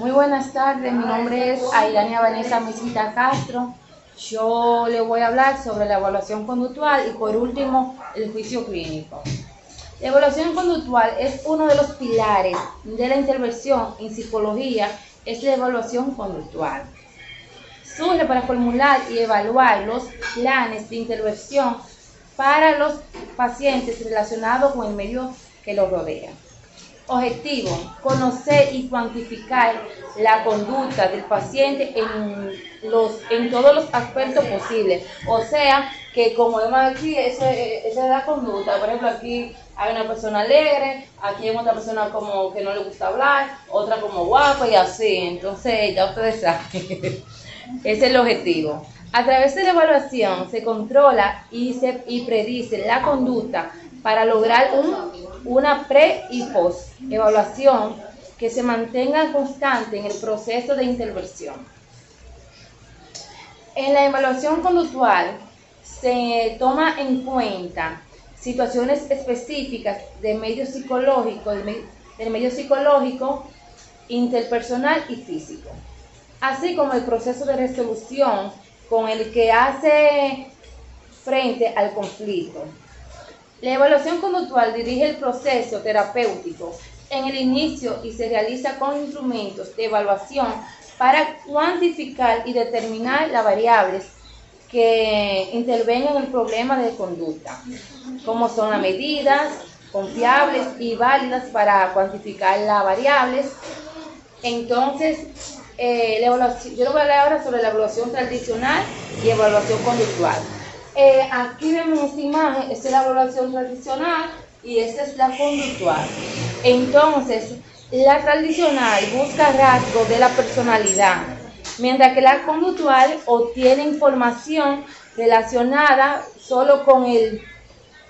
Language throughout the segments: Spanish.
Muy buenas tardes, mi nombre es Airania Vanessa Mesita Castro. Yo le voy a hablar sobre la evaluación conductual y por último el juicio clínico. La evaluación conductual es uno de los pilares de la intervención en psicología, es la evaluación conductual. Surge para formular y evaluar los planes de intervención para los pacientes relacionados con el medio que los rodea. Objetivo: conocer y cuantificar la conducta del paciente en todos los aspectos posibles. O sea, que como vemos aquí, esa es la conducta. Por ejemplo, aquí hay una persona alegre, aquí hay otra persona como que no le gusta hablar, otra como guapa y así. Entonces, ya ustedes saben. Ese es el objetivo. A través de la evaluación se controla y predice la conducta para lograr una pre y post evaluación que se mantenga constante en el proceso de intervención. En la evaluación conductual se toma en cuenta situaciones específicas del medio psicológico, interpersonal y físico, así como el proceso de resolución con el que hace frente al conflicto. La evaluación conductual dirige el proceso terapéutico en el inicio y se realiza con instrumentos de evaluación para cuantificar y determinar las variables que intervengan en el problema de conducta, como son las medidas confiables y válidas para cuantificar las variables. Entonces, yo le voy a hablar ahora sobre la evaluación tradicional y evaluación conductual. Aquí vemos esta imagen, esta es la evaluación tradicional y esta es la conductual. Entonces, la tradicional busca rasgos de la personalidad, mientras que la conductual obtiene información relacionada solo con el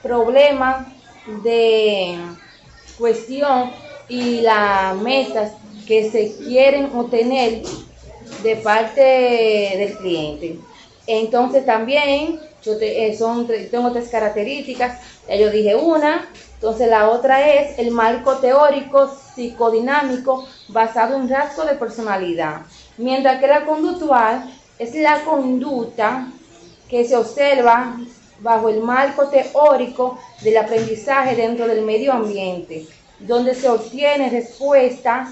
problema de cuestión y las metas que se quieren obtener de parte del cliente. Entonces también tengo tres características, ya yo dije una. Entonces la otra es el marco teórico psicodinámico basado en rasgos de personalidad, mientras que la conductual es la conducta que se observa bajo el marco teórico del aprendizaje dentro del medio ambiente, donde se obtiene respuestas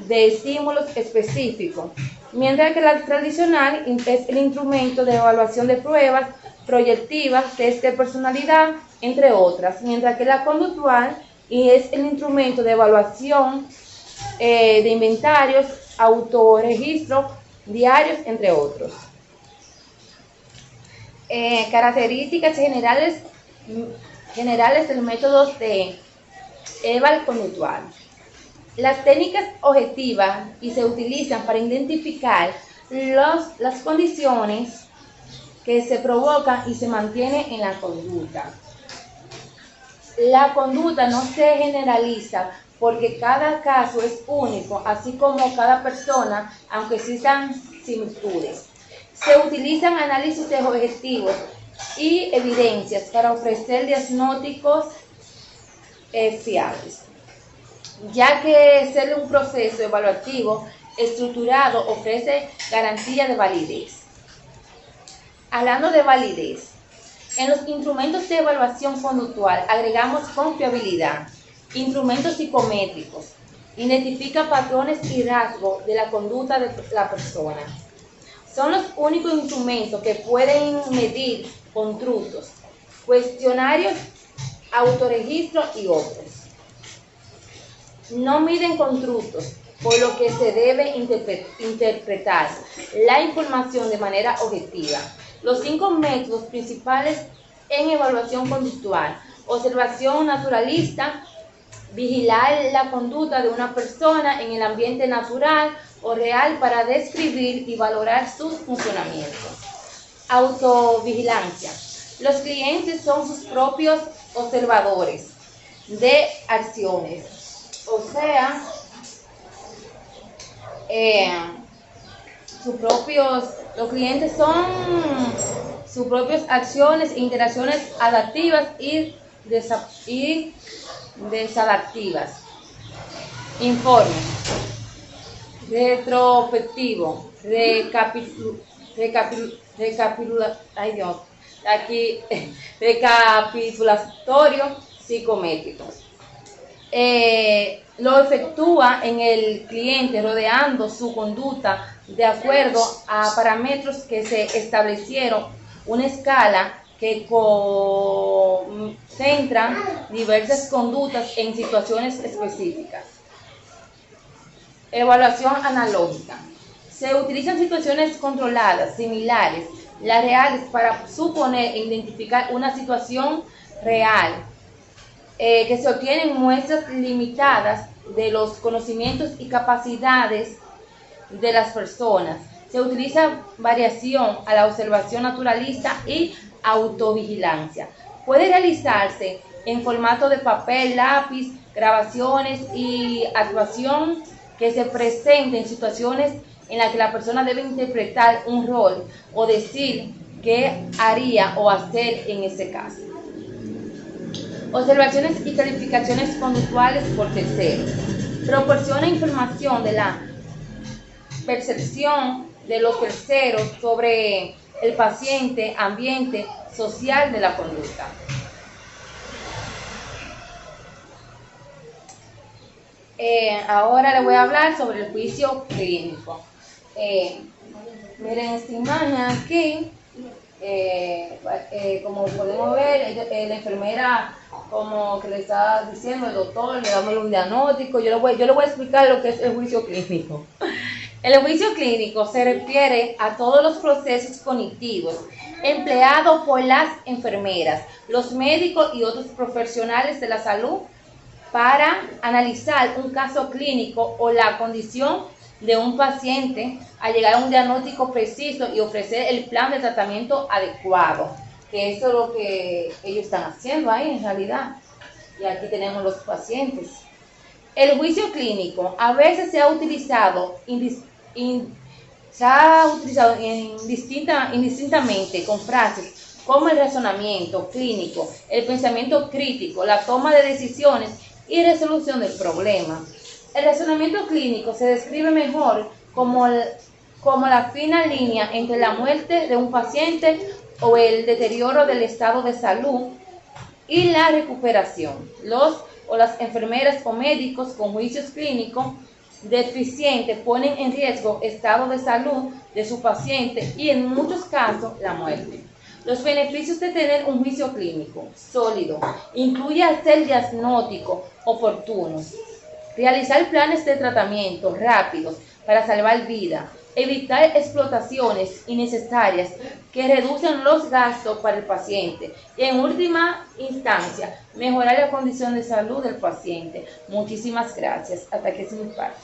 de estímulos específicos, mientras que la tradicional es el instrumento de evaluación de pruebas proyectivas, test de personalidad, entre otras, mientras que la conductual es el instrumento de evaluación de inventarios, autorregistro, diarios, entre otros. Características generales del método de evaluación conductual. Las técnicas objetivas y se utilizan para identificar las condiciones que se provocan y se mantienen en la conducta. La conducta no se generaliza porque cada caso es único, así como cada persona, aunque existan similitudes. Se utilizan análisis de objetivos y evidencias para ofrecer diagnósticos fiables, ya que ser un proceso evaluativo estructurado ofrece garantía de validez. Hablando de validez, en los instrumentos de evaluación conductual agregamos confiabilidad, instrumentos psicométricos, identifica patrones y rasgos de la conducta de la persona. Son los únicos instrumentos que pueden medir constructos, cuestionarios, autorregistro y otros. No miden constructos, por lo que se debe interpretar la información de manera objetiva. Los 5 métodos principales en evaluación conductual: observación naturalista, vigilar la conducta de una persona en el ambiente natural o real para describir y valorar su funcionamiento. Autovigilancia. Los clientes son sus propios observadores de acciones, o sea, los clientes son sus propias acciones e interacciones adaptivas y desadaptivas. Informe. retrospectivo, recapitulatorio, psicométrico. Lo efectúa en el cliente rodeando su conducta de acuerdo a parámetros que se establecieron, una escala que concentra diversas conductas en situaciones específicas. Evaluación analógica. Se utilizan situaciones controladas, similares, las reales, para suponer e identificar una situación real, que se obtienen muestras limitadas de los conocimientos y capacidades de las personas. Se utiliza variación a la observación naturalista y autovigilancia. Puede realizarse en formato de papel, lápiz, grabaciones y actuación que se presenten en situaciones en las que la persona debe interpretar un rol o decir qué haría o hacer en ese caso. Observaciones y calificaciones conductuales por terceros. Proporciona información de la percepción de los terceros sobre el paciente, ambiente social de la conducta. Ahora les voy a hablar sobre el juicio clínico. Miren esta imagen aquí. Como podemos ver, la enfermera como que le está diciendo al doctor, le damos un diagnóstico. Yo le voy a explicar lo que es el juicio clínico. El juicio clínico se refiere a todos los procesos cognitivos empleados por las enfermeras, los médicos y otros profesionales de la salud para analizar un caso clínico o la condición de un paciente a llegar a un diagnóstico preciso y ofrecer el plan de tratamiento adecuado, que eso es lo que ellos están haciendo ahí en realidad. Y aquí tenemos los pacientes. El juicio clínico a veces se ha utilizado indistintamente con frases como el razonamiento clínico, el pensamiento crítico, la toma de decisiones y resolución del problema. El razonamiento clínico se describe mejor como la fina línea entre la muerte de un paciente o el deterioro del estado de salud y la recuperación. Las enfermeras o médicos con juicios clínicos deficientes ponen en riesgo el estado de salud de su paciente y en muchos casos la muerte. Los beneficios de tener un juicio clínico sólido incluye hacer diagnósticos oportunos, realizar planes de tratamiento rápidos para salvar vidas, evitar explotaciones innecesarias que reducen los gastos para el paciente y, en última instancia, mejorar la condición de salud del paciente. Muchísimas gracias. Hasta aquí es mi parte.